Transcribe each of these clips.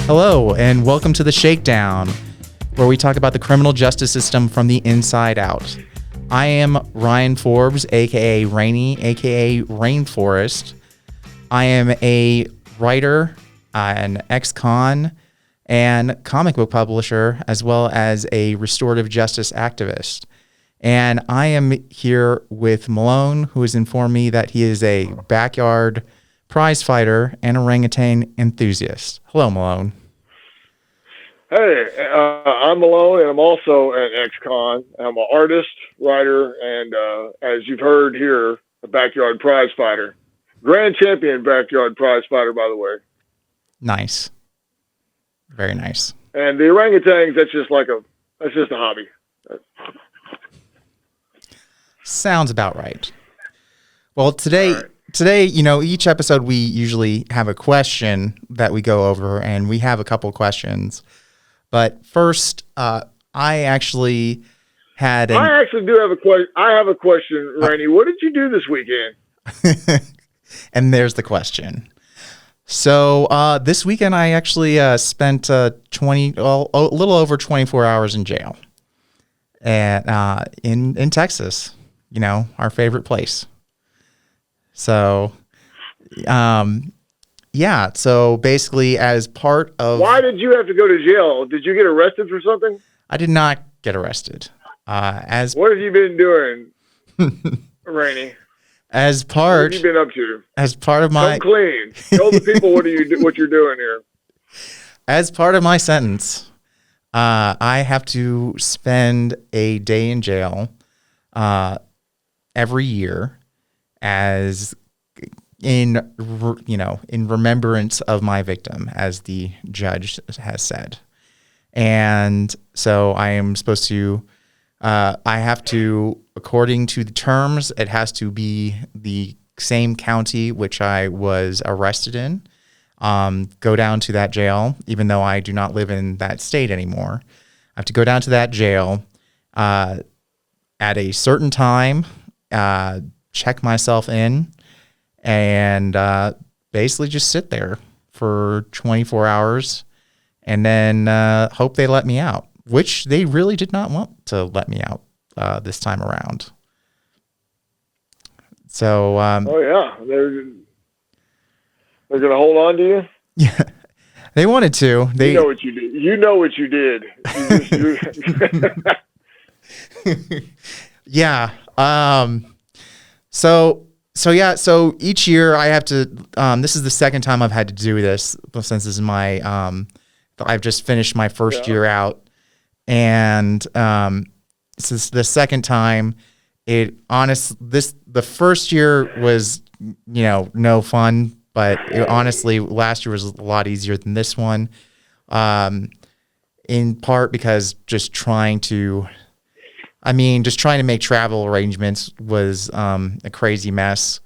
Hello, and welcome to the Shakedown, where we talk about the criminal justice system from the inside out. I am Ryan Forbes, aka Rainy, aka Rainforest. I am a writer, an ex-con, and comic book publisher, as well as a restorative justice activist. And I am here with Malone, who has informed me that he is a backyard prize fighter and orangutan enthusiast. Hello, Malone. Hey, I'm Malone, and I'm also an ex-con. I'm an artist, writer, and as you've heard here, a backyard prize fighter. Grand champion backyard prize fighter, by the way. Nice. Very nice. And the orangutans, that's just a hobby. Sounds about right. Well, today, each episode we usually have a question that we go over, and we have a couple questions. But first, I actually do have a question. I have a question, Rainey. What did you do this weekend? And there's the question. So this weekend, I actually spent a little over 24 hours in jail, in Texas. You know, our favorite place. So, yeah. So basically, as part of... Why did you have to go to jail? Did you get arrested for something? I did not get arrested. What have you been doing, Rainey? What have you been up to? As part of my... Come clean. Tell the people what you're doing here. As part of my sentence, I have to spend a day in jail every year as in remembrance of my victim, as the judge has said. And so I am supposed to, I have to, according to the terms, it has to be the same county which I was arrested in, go down to that jail, even though I do not live in that state anymore. I have to go down to that jail at a certain time, check myself in, and basically just sit there for 24 hours and then hope they let me out, which they really did not want to let me out this time around. So, oh yeah, they're going to hold on to you? Yeah, they wanted to. You know what you did. You know what you did. Yeah. So each year I have to, this is the second time I've had to do this since this is my, I've just finished my first year out, and this is the second time. The first year was, no fun, but honestly, last year was a lot easier than this one, in part because just trying to make travel arrangements was a crazy mess,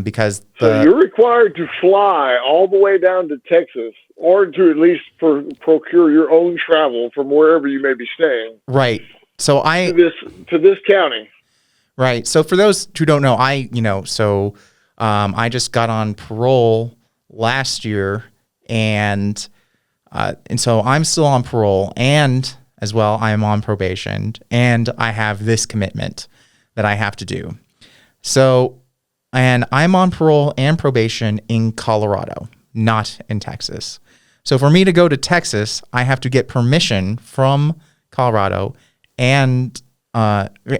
because so you're required to fly all the way down to Texas, or to at least procure your own travel from wherever you may be staying. Right. So to this county. Right. So for those who don't know, I just got on parole last year, and so I'm still on parole, and as well, I am on probation, and I have this commitment that I have to do. So, and I'm on parole and probation in Colorado, not in Texas. So for me to go to Texas, I have to get permission from Colorado and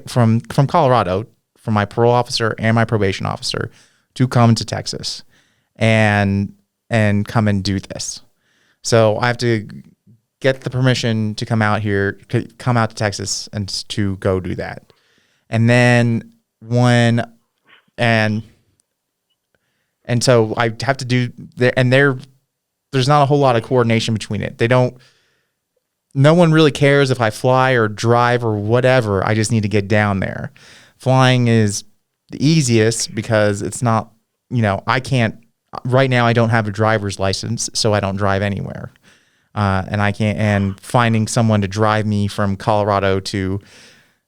from Colorado, from my parole officer and my probation officer, to come to Texas and come and do this. So I have to get the permission to come out to Texas and to go do that. And then so I have to do there, and there's not a whole lot of coordination between it. No one really cares if I fly or drive or whatever. I just need to get down there. Flying is the easiest because it's not, right now I don't have a driver's license, so I don't drive anywhere. And finding someone to drive me from Colorado to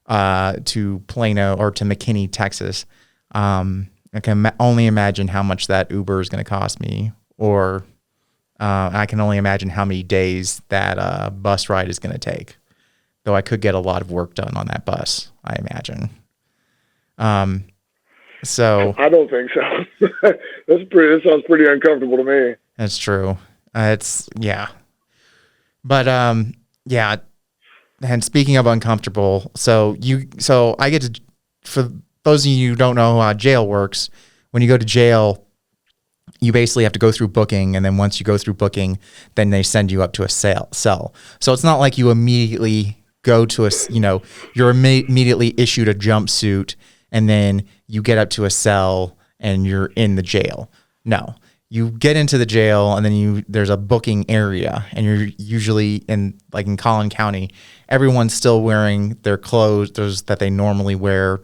Plano or to McKinney, Texas, I can only imagine how much that Uber is going to cost me, or I can only imagine how many days that bus ride is going to take. Though I could get a lot of work done on that bus, I imagine. So I don't think so. That sounds pretty uncomfortable to me. that's true. Yeah. But yeah. And speaking of uncomfortable, so I get to, for those of you who don't know how jail works, when you go to jail, you basically have to go through booking, and then once you go through booking, then they send you up to a cell. So it's not like you immediately go to you're immediately issued a jumpsuit, and then you get up to a cell and you're in the jail. No, you get into the jail, and then there's a booking area, and you're usually in Collin County, everyone's still wearing their clothes that they normally wear,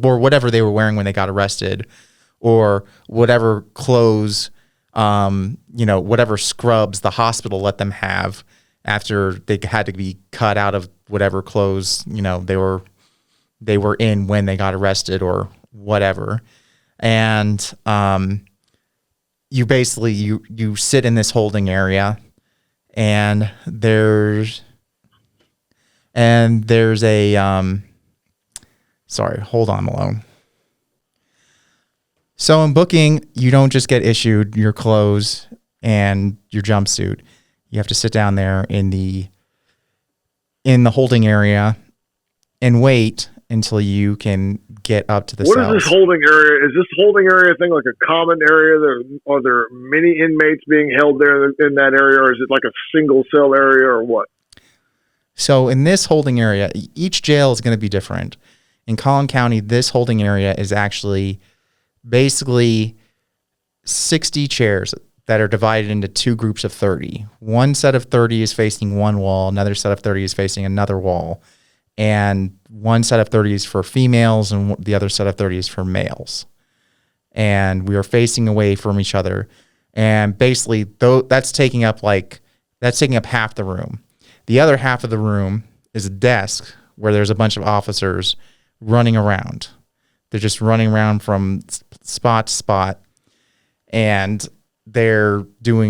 or whatever they were wearing when they got arrested, or whatever clothes, whatever scrubs the hospital let them have after they had to be cut out of whatever clothes, they were in when they got arrested or whatever. And you basically you sit in this holding area, and there's a sorry, hold on, Malone. So in booking, you don't just get issued your clothes and your jumpsuit. You have to sit down there in the holding area and wait until you can get up to the cells. What is this holding area? Is this holding area thing like a common area? Are there many inmates being held there in that area, or is it like a single cell area, or what? So in this holding area, each jail is going to be different. In Collin County, this holding area is actually basically 60 chairs that are divided into two groups of 30. One set of 30 is facing one wall, another set of 30 is facing another wall, and one set of 30 is for females and the other set of 30 is for males. And we are facing away from each other. And basically, that's taking up half the room. The other half of the room is a desk where there's a bunch of officers running around. They're just running around from spot to spot, and they're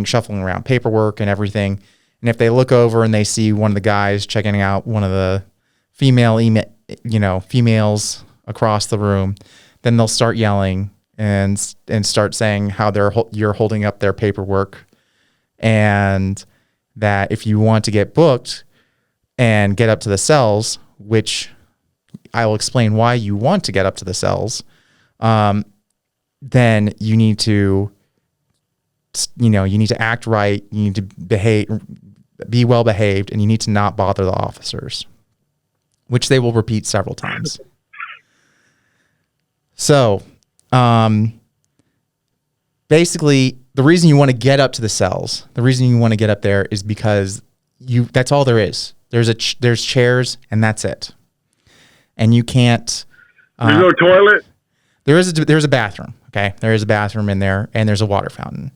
shuffling around paperwork and everything. And if they look over and they see one of the guys checking out one of the females across the room, then they'll start yelling and start saying how you're holding up their paperwork, and that if you want to get booked and get up to the cells, which I will explain why you want to get up to the cells, then you need to act right, you need to be well behaved, and you need to not bother the officers, which they will repeat several times. So, basically, the reason you want to get up to the cells, the reason you want to get up there is because that's all there is. There's chairs, and that's it. And you can't. There's no toilet? There's a bathroom, okay? There is a bathroom in there, and there's a water fountain,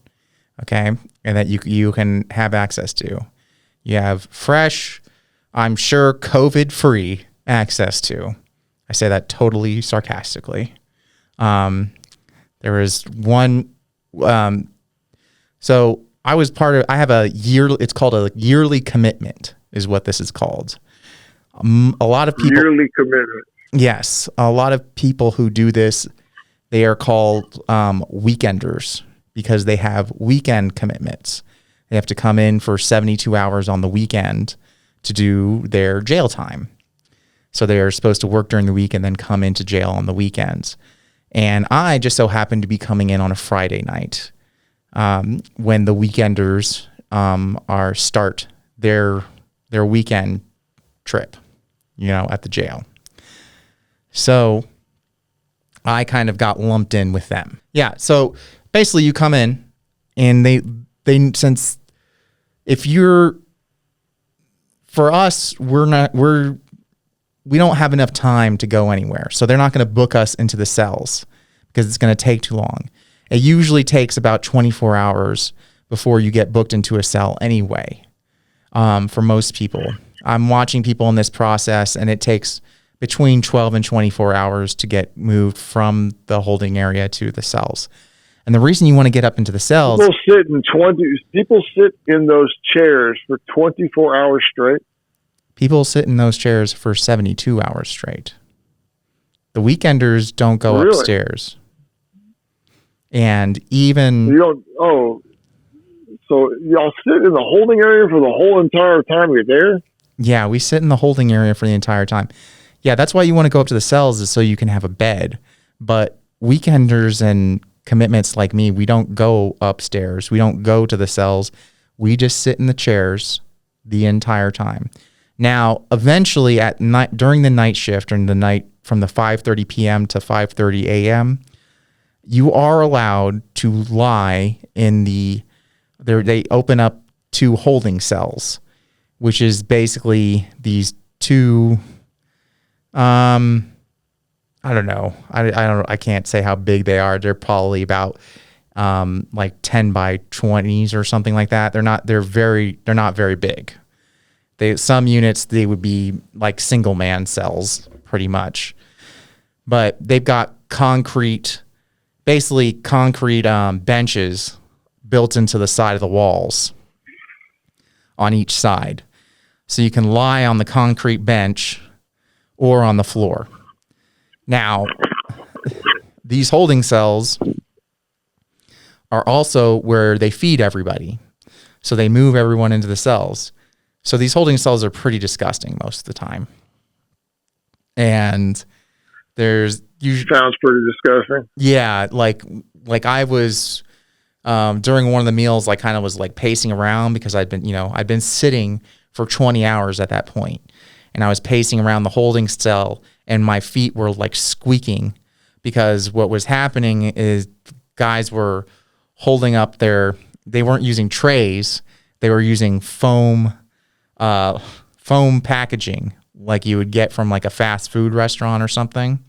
okay? And that you can have access to. You have fresh, I'm sure COVID-free access to. I say that totally sarcastically. There is one. So I have a year. It's called a yearly commitment, is what this is called. A lot of people. Yearly commitment. Yes, a lot of people who do this, they are called weekenders because they have weekend commitments. They have to come in for 72 hours on the weekend to do their jail time. So they are supposed to work during the week and then come into jail on the weekends. And I just so happened to be coming in on a Friday night when the weekenders start their weekend trip, at the jail. So I kind of got lumped in with them. Yeah. So basically you come in and since if you're, for us, we don't have enough time to go anywhere. So they're not going to book us into the cells because it's going to take too long. It usually takes about 24 hours before you get booked into a cell anyway. For most people, I'm watching people in this process, and it takes between 12 and 24 hours to get moved from the holding area to the cells. And the reason you want to get up into the cells, people sit in those chairs for 24 hours straight. People sit in those chairs for 72 hours straight. The weekenders don't go upstairs. And even so y'all sit in the holding area for the whole entire time you're there? Yeah, we sit in the holding area for the entire time. Yeah, that's why you want to go up to the cells, is so you can have a bed. But weekenders and commitments like me, we don't go upstairs. We don't go to the cells. We just sit in the chairs the entire time. Now, eventually at night, during the night shift, during the night from the 5:30 p.m. to 5:30 a.m., you are allowed to lie in they open up 2 holding cells, which is basically these 2, I don't know. I can't say how big they are. They're probably about like 10 by 20s or something like that. They're not very big. Some units, they would be like single man cells pretty much. But they've got concrete benches built into the side of the walls on each side. So you can lie on the concrete bench or on the floor. Now, these holding cells are also where they feed everybody. So they move everyone into the cells. So these holding cells are pretty disgusting most of the time. And there's usually... Sounds pretty disgusting. Yeah, like I was... during one of the meals, I kind of was like pacing around because I'd been sitting for 20 hours at that point, and I was pacing around the holding cell, and my feet were like squeaking because what was happening is guys were holding up they weren't using trays, they were using foam packaging like you would get from like a fast food restaurant or something,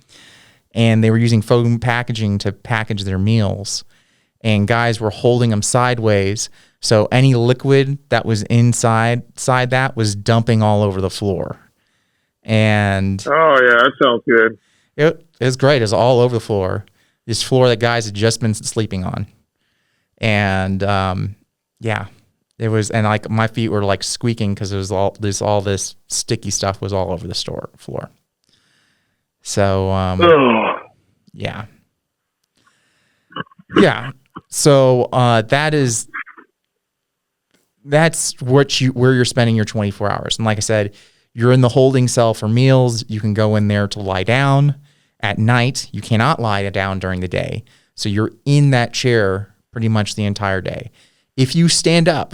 and they were using foam packaging to package their meals. And guys were holding them sideways, so any liquid that was inside that was dumping all over the floor. And oh yeah, that sounds good. It was great. It was all over the floor. This floor that guys had just been sleeping on. And yeah, it was. And like my feet were like squeaking because it was all this sticky stuff was all over the floor. So yeah. Yeah. So that's where you're spending your 24 hours. And like I said, you're in the holding cell for meals. You can go in there to lie down at night. You cannot lie down during the day. So you're in that chair pretty much the entire day. If you stand up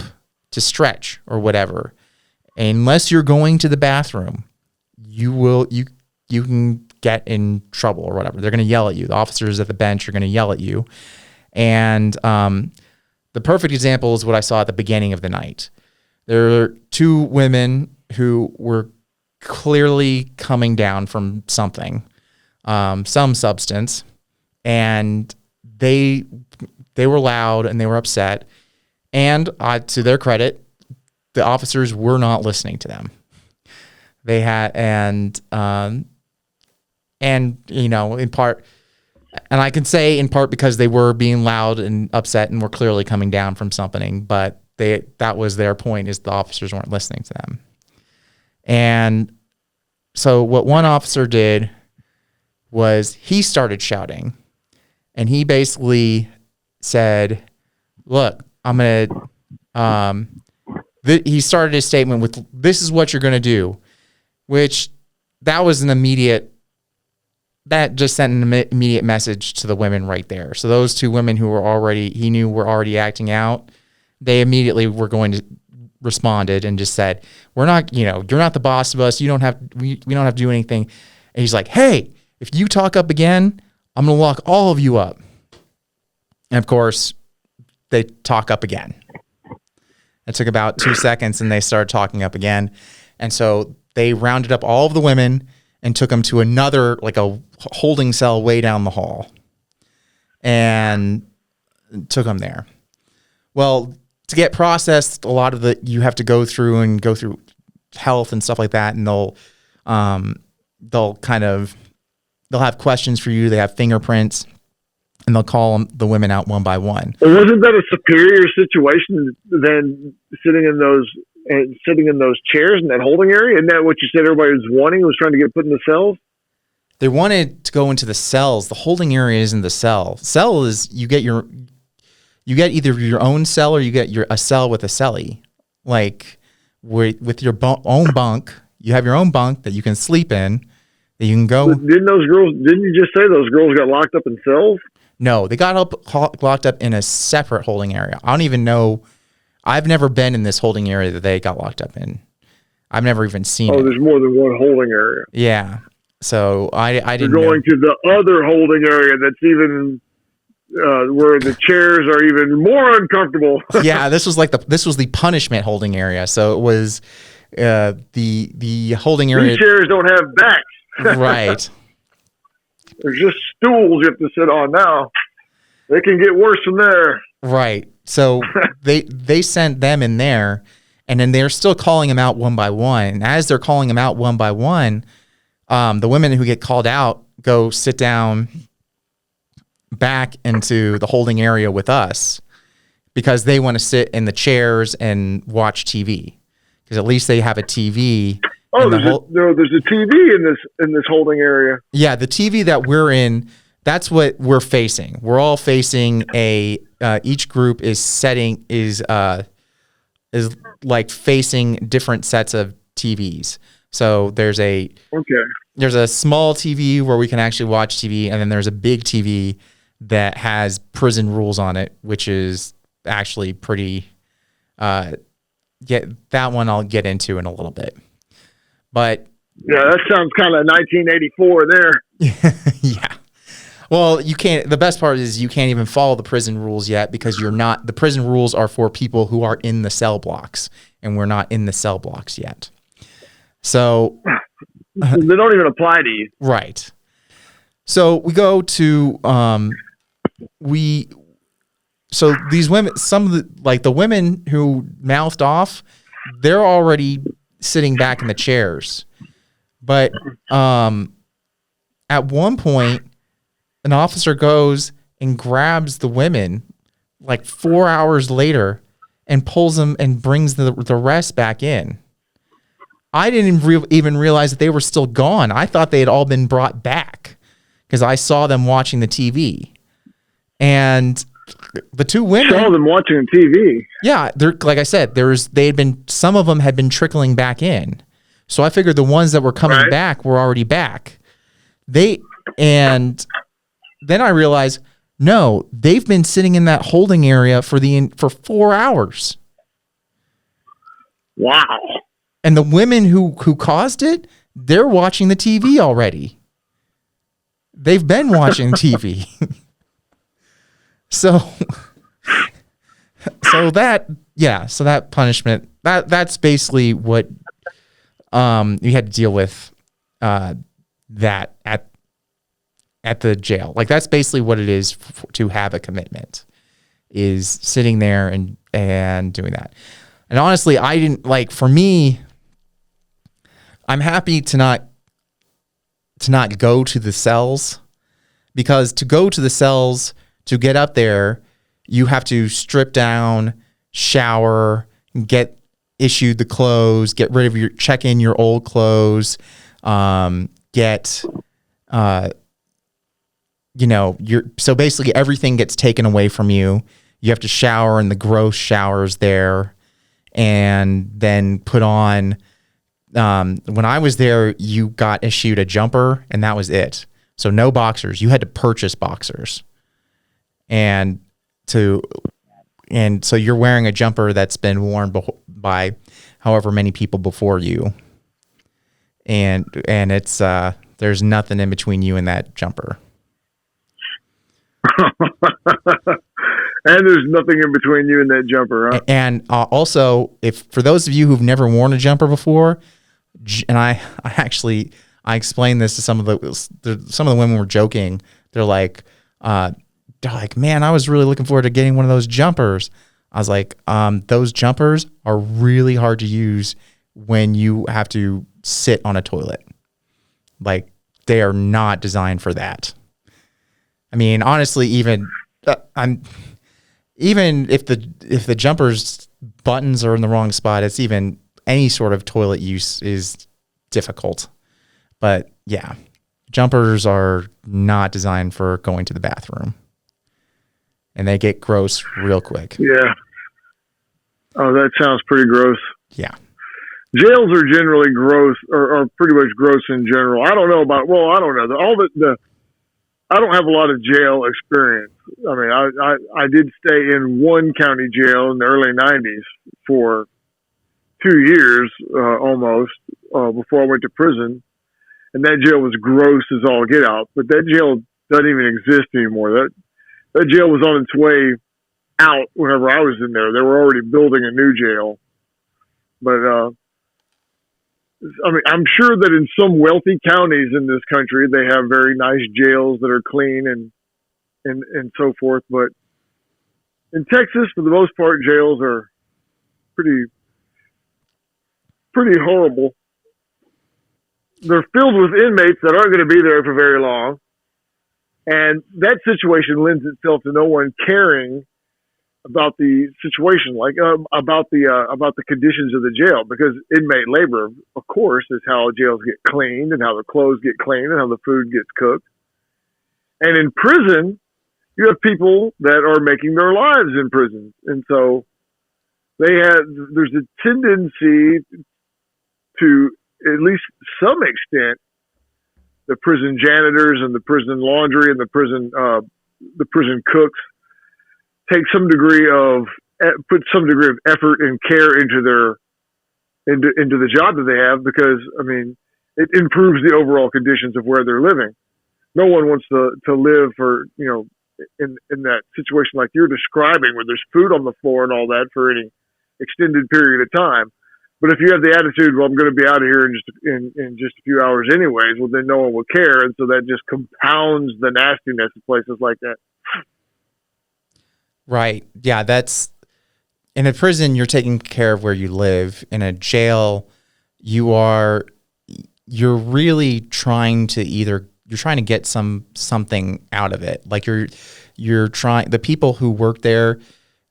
to stretch or whatever, unless you're going to the bathroom, you can get in trouble or whatever. They're going to yell at you. The officers at the bench are going to yell at you. And the perfect example is what I saw at the beginning of the night. There are 2 women who were clearly coming down from something, some substance, and they were loud and they were upset. And to their credit, the officers were not listening to them. They had, and in part. And I can say in part because they were being loud and upset and were clearly coming down from something, but that was their point, is the officers weren't listening to them. And so what one officer did was he started shouting, and he basically said, look, I'm going to, he started his statement with, this is what you're going to do, which that was that just sent an immediate message to the women right there. So those 2 women who he knew were already acting out, they immediately responded and just said, we're not, you're not the boss of us. We don't have to do anything. And he's like, hey, if you talk up again, I'm going to lock all of you up. And of course, they talk up again. It took about 2 seconds and they started talking up again. And so they rounded up all of the women and took them to another, like a holding cell way down the hall, and took them there. Well, to get processed, you have to go through health and stuff like that, and they'll have questions for you. They have fingerprints, and they'll call the women out one by one. Well, wasn't that a superior situation than sitting in those chairs in that holding area? Isn't that what you said everybody was trying to get put in the cells? They wanted to go into the cells. The holding area isn't the cell. Cell is you get either your own cell or you get a cell with a cellie. Like with your own bunk, you have your own bunk that you can sleep in. That you can go. Didn't you just say those girls got locked up in cells? No, they got locked up in a separate holding area. I don't even know. I've never been in this holding area that they got locked up in. I've never even seen it. Oh, there's more than one holding area. Yeah. So I didn't You're going to the other holding area that's even where the chairs are even more uncomfortable. Yeah, this was the punishment holding area. So it was the holding area. These chairs don't have backs. Right. There's just stools you have to sit on now. They can get worse from there. Right. So they sent them in there, and then they're still calling them out one by one. And as they're calling them out one by one, the women who get called out go sit down back into the holding area with us because they want to sit in the chairs and watch TV because at least they have a TV. Oh, there's a TV in this holding area. Yeah, the TV that we're in, that's what we're facing. We're all facing each group is like facing different sets of TVs. So there's a small TV where we can actually watch TV, and then there's a big TV that has prison rules on it, which is actually pretty. That one I'll get into in a little bit. But yeah, that sounds kind of 1984 there. Yeah. Well, you can't. The best part is you can't even follow the prison rules yet because you're not. The prison rules are for people who are in the cell blocks, and we're not in the cell blocks yet. So they don't even apply to you, right? So we go to So these women, some of the women who mouthed off, they're already sitting back in the chairs. But at one point, an officer goes and grabs the women like 4 hours later and pulls them and brings the rest back in. I didn't even realize that they were still gone. I thought they had all been brought back because I saw them watching the TV. And the two women saw them watching TV. Yeah, they're like I said, some of them had been trickling back in. So I figured the ones that were coming back were already back. And then I realized, no, they've been sitting in that holding area for 4 hours. Wow. And the women who caused it, they're watching the TV already. They've been watching TV. So that punishment, that's basically what you had to deal with that at the jail. Like that's basically what it is to have a commitment, is sitting there and doing that. And honestly, I didn't for me, I'm happy to not go to the cells, because to go to the cells, to get up there, you have to strip down, shower, get issued the clothes, check in your old clothes, so basically everything gets taken away from you. You have to shower in the gross showers there, and then put on. When I was there, you got issued a jumper, and that was it. So no boxers. You had to purchase boxers. And so you're wearing a jumper that's been worn by however many people before you. And it's there's nothing in between you and that jumper. And there's nothing in between you and that jumper, huh? And also, for those of you who've never worn a jumper before, and I explained this to some of the women were joking. They're like, man, I was really looking forward to getting one of those jumpers. I was like, those jumpers are really hard to use when you have to sit on a toilet. Like, they are not designed for that. I mean, honestly, even if the jumper's buttons are in the wrong spot, it's even any sort of toilet use is difficult. But yeah, jumpers are not designed for going to the bathroom, and they get gross real quick. Yeah. Oh, that sounds pretty gross. Yeah. Jails are generally gross, or are pretty much gross in general. I don't know about. Well, I don't know. I don't have a lot of jail experience. I mean, I did stay in one county jail in the early '90s for 2 years almost before I went to prison, and that jail was gross as all get out. But that jail doesn't even exist anymore. That jail was on its way out whenever I was in there. They were already building a new jail, but I mean, I'm sure that in some wealthy counties in this country, they have very nice jails that are clean and so forth. But in Texas, for the most part, jails are pretty horrible. They're filled with inmates that aren't going to be there for very long. And that situation lends itself to no one caring about the situation, like about the conditions of the jail, because inmate labor, of course, is how jails get cleaned and how the clothes get cleaned and how the food gets cooked. And in prison, you have people that are making their lives in prison, and so there's a tendency to, at least some extent, the prison janitors and the prison laundry and the prison cooks put some degree of effort and care into the job that they have, because I mean, it improves the overall conditions of where they're living. No one wants to live for, in that situation like you're describing, where there's food on the floor and all that for any extended period of time. But if you have the attitude, well, I'm going to be out of here in just a few hours anyways, well, then no one will care, and so that just compounds the nastiness of places like that. Right. Yeah, that's in a prison, you're taking care of where you live. In a jail, you're really trying to get something out of it. Like you're trying, the people who work there,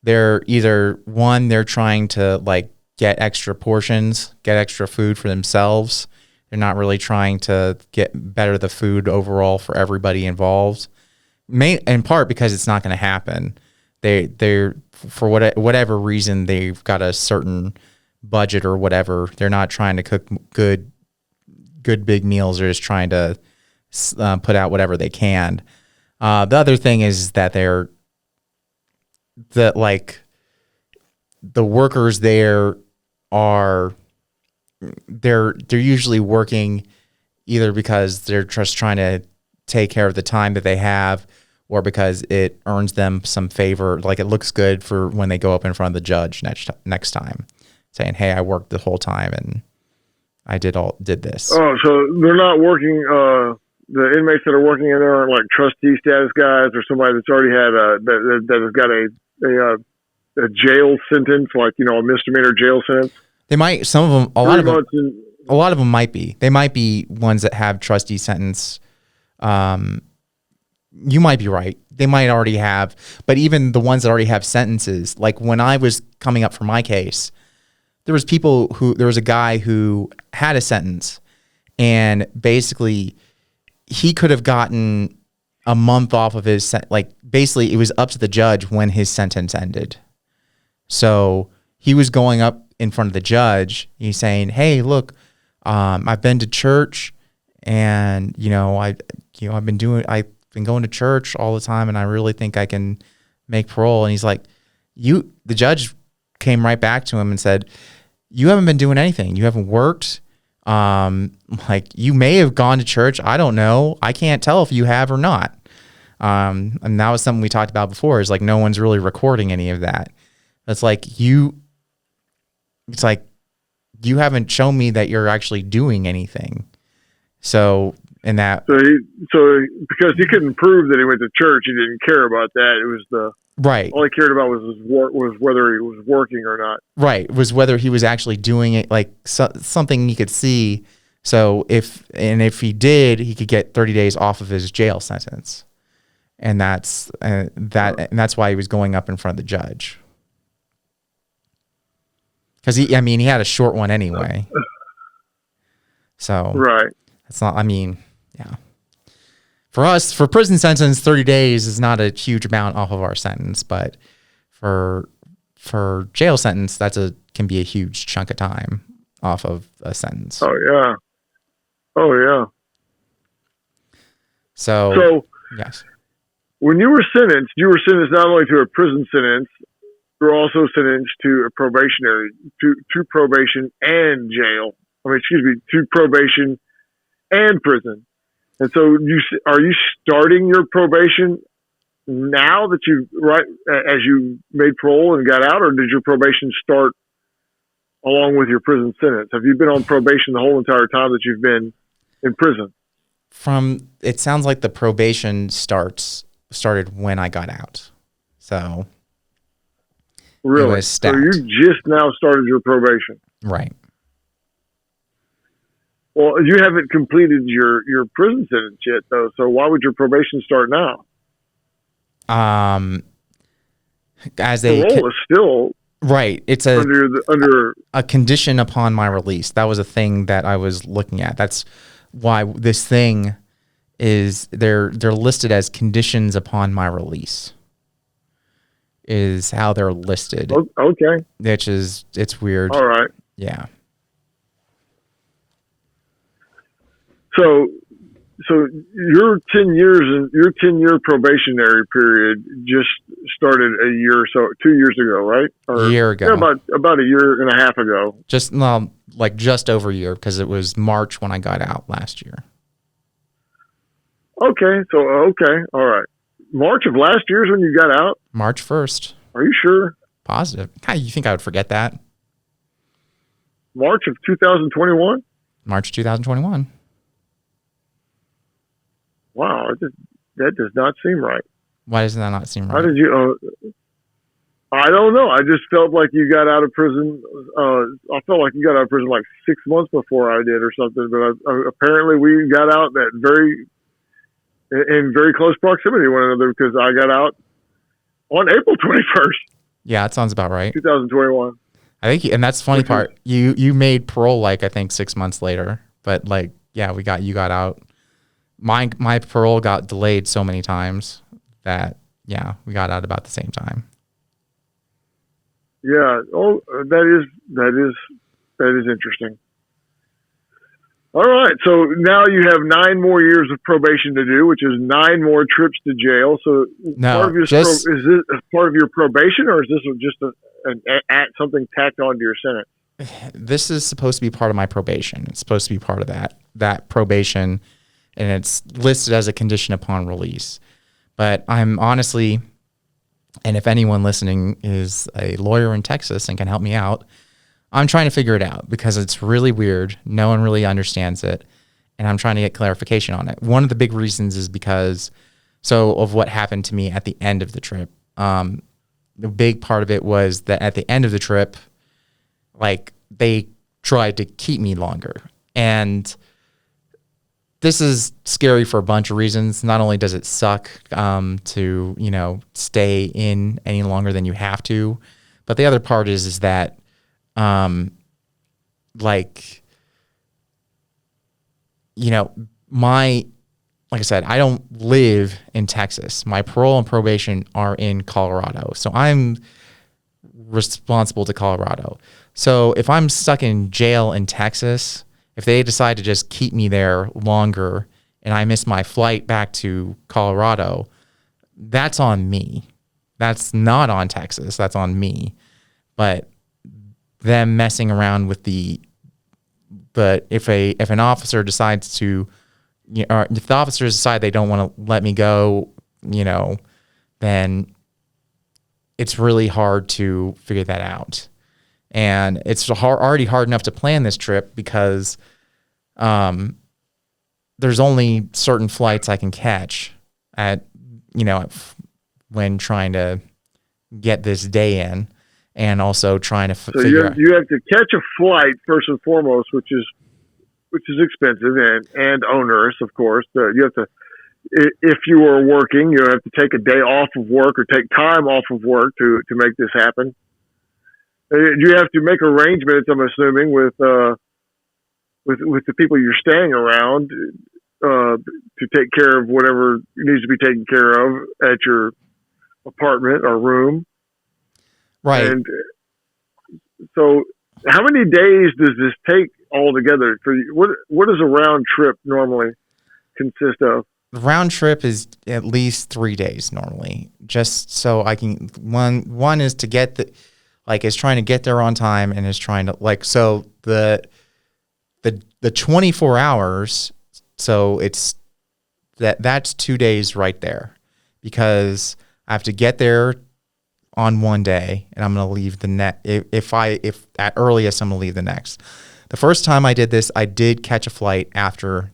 they're trying to like get extra portions, get extra food for themselves. They're not really trying to better the food overall for everybody involved. In part because it's not going to happen. They're for whatever reason, they've got a certain budget or whatever. They're not trying to cook good big meals. They're just trying to put out whatever they can. The other thing is that the workers there they're usually working either because they're just trying to take care of the time that they have, or because it earns them some favor, like it looks good for when they go up in front of the judge next time, saying, "Hey, I worked the whole time and I did this." Oh, so they're not working. The inmates that are working in there aren't like trustee status guys or somebody that's already had that has got a jail sentence, like a misdemeanor jail sentence. They might. Some of them. A lot of them might be. They might be ones that have trustee sentence. You might be right. They might already have, but even the ones that already have sentences, like when I was coming up for my case, there was a guy who had a sentence, and basically he could have gotten a month off of his basically it was up to the judge when his sentence ended. So he was going up in front of the judge. He's saying, "Hey, look, I've been to church, and I've been going to church all the time, and I really think I can make parole." And he's like, the judge came right back to him and said, "You haven't been doing anything. You haven't worked. You may have gone to church. I don't know. I can't tell if you have or not." And that was something we talked about before, is like no one's really recording any of that. It's like you haven't shown me that you're actually doing anything. So because he couldn't prove that he went to church, he didn't care about that. It was right. All he cared about was whether he was working or not. Right. It was whether he was actually doing it, like something he could see. So if he did, he could get 30 days off of his jail sentence. and that's why he was going up in front of the judge. Because he had a short one anyway. So right. it's not. Yeah. For us, for prison sentence, 30 days is not a huge amount off of our sentence, but for jail sentence, can be a huge chunk of time off of a sentence. Oh yeah. Oh yeah. So yes. When you were sentenced not only to a prison sentence, you were also sentenced to a to probation and jail. To probation and prison. And so are you starting your probation now that as you made parole and got out, or did your probation start along with your prison sentence? Have you been on probation the whole entire time that you've been in prison? It sounds like the probation started when I got out. So really? So you just now started your probation. Right. Well, you haven't completed your prison sentence yet, though. So why would your probation start now? As parole is still right. It's under a condition upon my release. That was a thing that I was looking at. That's why this thing is they're listed as conditions upon my release. Is how they're listed. Okay. It's weird. All right. Yeah. So your 10-year probationary period just started 2 years ago, right? A year ago. Yeah, about a year and a half ago. Just over a year, because it was March when I got out last year. Okay. All right. March of last year is when you got out? March 1st. Are you sure? Positive. How you think I would forget that? March of 2021? March 2021. Wow, that does not seem right. Why does that not seem right? How did you? I don't know. I just felt like you got out of prison. I felt like you got out of prison like 6 months before I did, or something. But apparently, we got out in very close proximity to one another, because I got out on April 21st. Yeah, that sounds about right. 2021. I think, and that's the funny part. You made parole I think 6 months later, but you got out. My parole got delayed so many times that we got out about the same time. Yeah. Oh, that is interesting. All right. So now you have 9 more years of probation to do, which is 9 more trips to jail. So is this part of your probation, or is this just something tacked onto your sentence? This is supposed to be part of my probation. It's supposed to be part of that probation. And it's listed as a condition upon release. But I'm honestly, and if anyone listening is a lawyer in Texas and can help me out, I'm trying to figure it out, because it's really weird. No one really understands it. And I'm trying to get clarification on it. One of the big reasons is because of what happened to me at the end of the trip. The big part of it was that at the end of the trip, they tried to keep me longer. And this is scary for a bunch of reasons. Not only does it suck to stay in any longer than you have to, but the other part is that like I said, I don't live in Texas. My parole and probation are in Colorado, so I'm responsible to Colorado. So if I'm stuck in jail in Texas, if they decide to just keep me there longer and I miss my flight back to Colorado, that's on me. That's not on Texas. That's on me. But them messing around with if an officer decides to, or if the officers decide they don't want to let me go, then it's really hard to figure that out. And it's already hard enough to plan this trip because there's only certain flights I can catch when trying to get this day in, and also trying to figure out. You have to catch a flight first and foremost, which is expensive and onerous, of course. You have to if you are working, you have to take a day off of work or take time off of work to make this happen. You have to make arrangements, I'm assuming, with the people you're staying around to take care of whatever needs to be taken care of at your apartment or room. Right. And so, how many days does this take altogether? For you? What does a round trip normally consist of? The round trip is at least 3 days normally, just so I can. One is to get is trying to get there on time, and is trying to so the 24 hours. So it's that's 2 days right there, because I have to get there on one day, and I'm going to leave the next. If at earliest I'm going to leave the next. The first time I did this, I did catch a flight after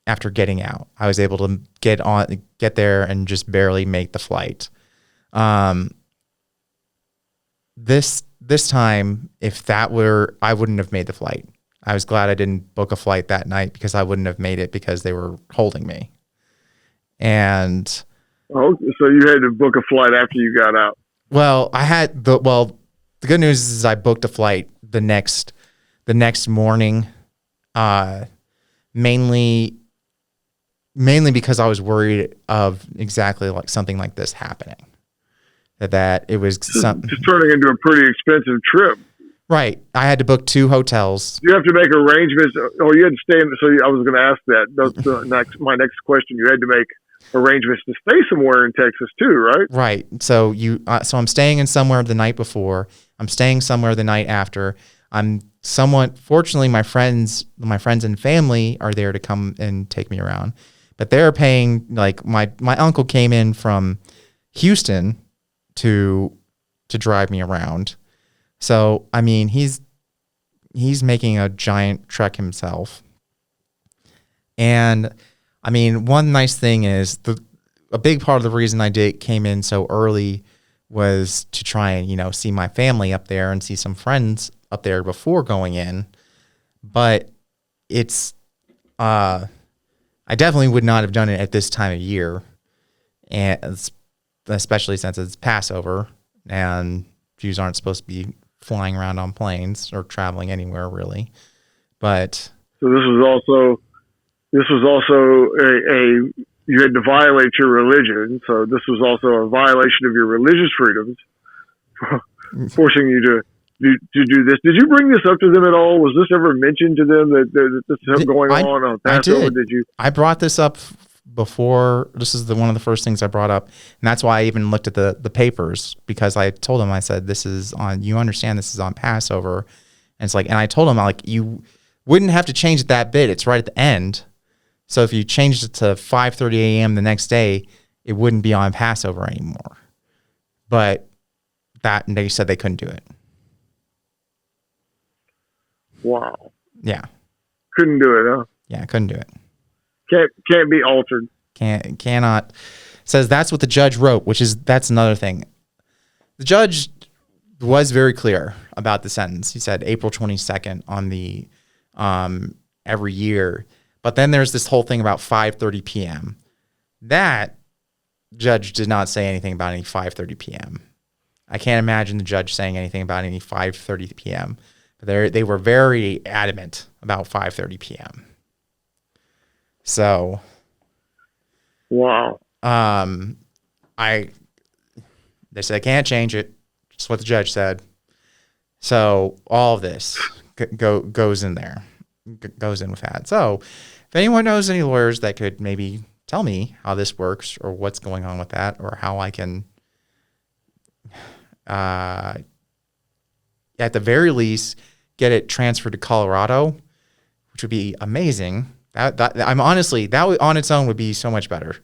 after getting out. I was able to get there and just barely make the flight. This time, if that were, I wouldn't have made the flight. I was glad I didn't book a flight that night, because I wouldn't have made it, because they were holding me. And so you had to book a flight after you got out. Well, the good news is I booked a flight the next morning, mainly because I was worried of exactly something like this happening. That it was just turning into a pretty expensive trip. Right. I had to book 2 hotels. You have to make arrangements. Oh, you had to stay in. So I was going to ask that. That's my next question. You had to make arrangements to stay somewhere in Texas too, right? Right. So I'm staying in somewhere the night before. I'm staying somewhere the night after. Fortunately, my friends and family are there to come and take me around, but they're paying, my uncle came in from Houston to drive me around. So, I mean, he's making a giant trek himself. And I mean, one nice thing is a big part of the reason I came in so early was to try and, see my family up there and see some friends up there before going in. But I definitely would not have done it at this time of year, and especially since it's Passover and Jews aren't supposed to be flying around on planes or traveling anywhere really. But so this was also you had to violate your religion. So this was also a violation of your religious freedoms, forcing you to do this. Did you bring this up to them at all? Was this ever mentioned to them that this is going on Passover? I did. I brought this up before. This is one of the first things I brought up, and that's why I even looked at the papers, because I told them, I said, this is on. You understand this is on Passover, and it's and I told them, you wouldn't have to change it that bit. It's right at the end. So if you changed it to 5:30 a.m. the next day, it wouldn't be on Passover anymore. But they said they couldn't do it. Wow. Yeah. Couldn't do it, huh? Yeah, couldn't do it. Can't be altered. Cannot. Says that's what the judge wrote, that's another thing. The judge was very clear about the sentence. He said April 22nd on the every year. But then there's this whole thing about 5:30 p.m. That judge did not say anything about any 5:30 p.m. I can't imagine the judge saying anything about any 5:30 p.m. They were very adamant about 5:30 p.m. So, wow. They said I can't change it. Just what the judge said. So all of this goes in there, goes in with that. So if anyone knows any lawyers that could maybe tell me how this works or what's going on with that, or how I can, at the very least, get it transferred to Colorado, which would be amazing. That on its own would be so much better.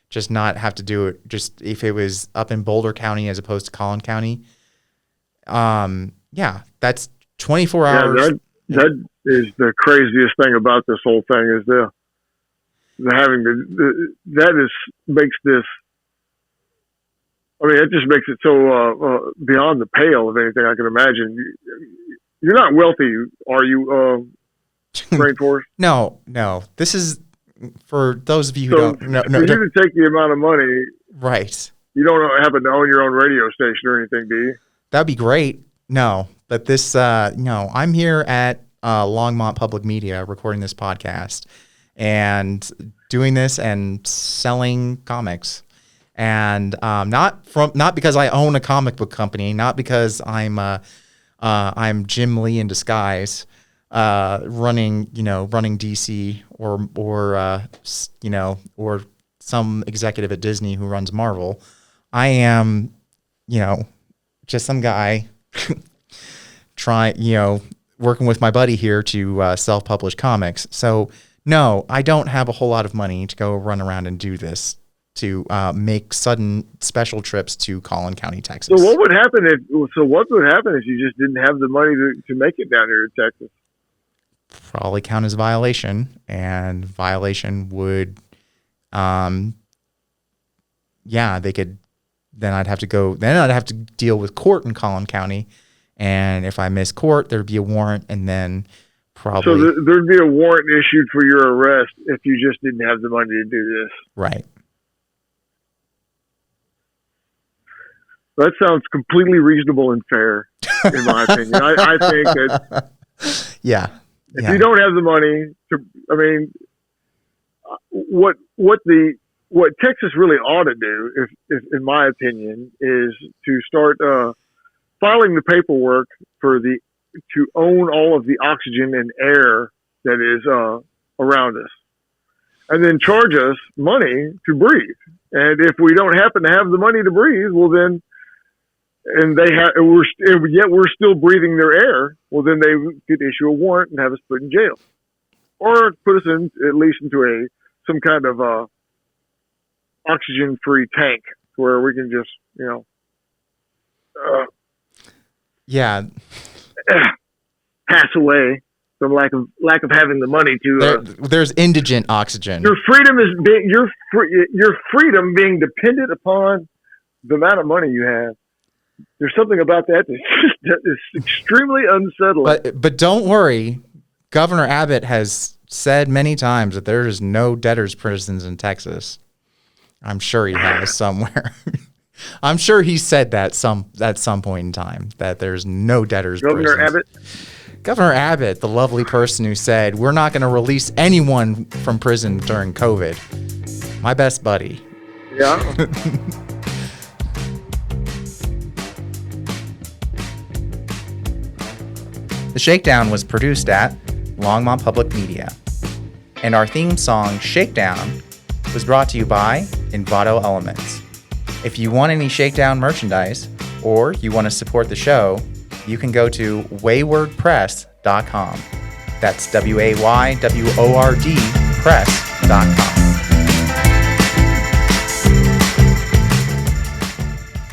Just not have to do it. Just if it was up in Boulder County as opposed to Collin County. Yeah, that's 24 hours. That is the craziest thing about this whole thing is makes this. I mean, it just makes it so beyond the pale of anything I can imagine. You're not wealthy, are you, Rainforest? No. This is For those of you who So don't know, for you to take the amount of money, right? you don't happen to own your own radio station or anything, do you? That'd be great. No, but this, no, I'm here at Longmont Public Media recording this podcast and doing this and selling comics. And not because I own a comic book company, not because I'm Jim Lee in disguise, running DC or some executive at Disney who runs Marvel. I am, just some guy working with my buddy here to self-publish comics. So no, I don't have a whole lot of money to go run around and do this, to make sudden special trips to Collin County, Texas. So what would happen if you just didn't have the money to make it down here to Texas? Probably count as violation, and violation would, they could. Then I'd have to deal with court in Collin County, and if I miss court, there'd be a warrant, and then probably. So there'd be a warrant issued for your arrest if you just didn't have the money to do this. Right. That sounds completely reasonable and fair, in my opinion. I think that if you don't have the money what Texas really ought to do, if in my opinion, is to start filing the paperwork to own all of the oxygen and air that is around us, and then charge us money to breathe. And if we don't happen to have the money to breathe, well then. And we're still breathing their air. Well, then they could issue a warrant and have us put in jail, or put us at least into some kind of oxygen-free tank where we can just pass away from lack of having the money to. There's indigent oxygen. Your freedom your freedom being dependent upon the amount of money you have. There's something about that that is extremely unsettling. But don't worry, Governor Abbott has said many times that there is no debtors' prisons in Texas. I'm sure he has somewhere. I'm sure he said that at some point in time, that there's no debtors' prisons. Governor Abbott, the lovely person who said, we're not going to release anyone from prison during COVID. My best buddy. Yeah. The Shakedown was produced at Longmont Public Media. And our theme song, Shakedown, was brought to you by Envato Elements. If you want any Shakedown merchandise, or you want to support the show, you can go to waywordpress.com. That's WAYWORD press.com.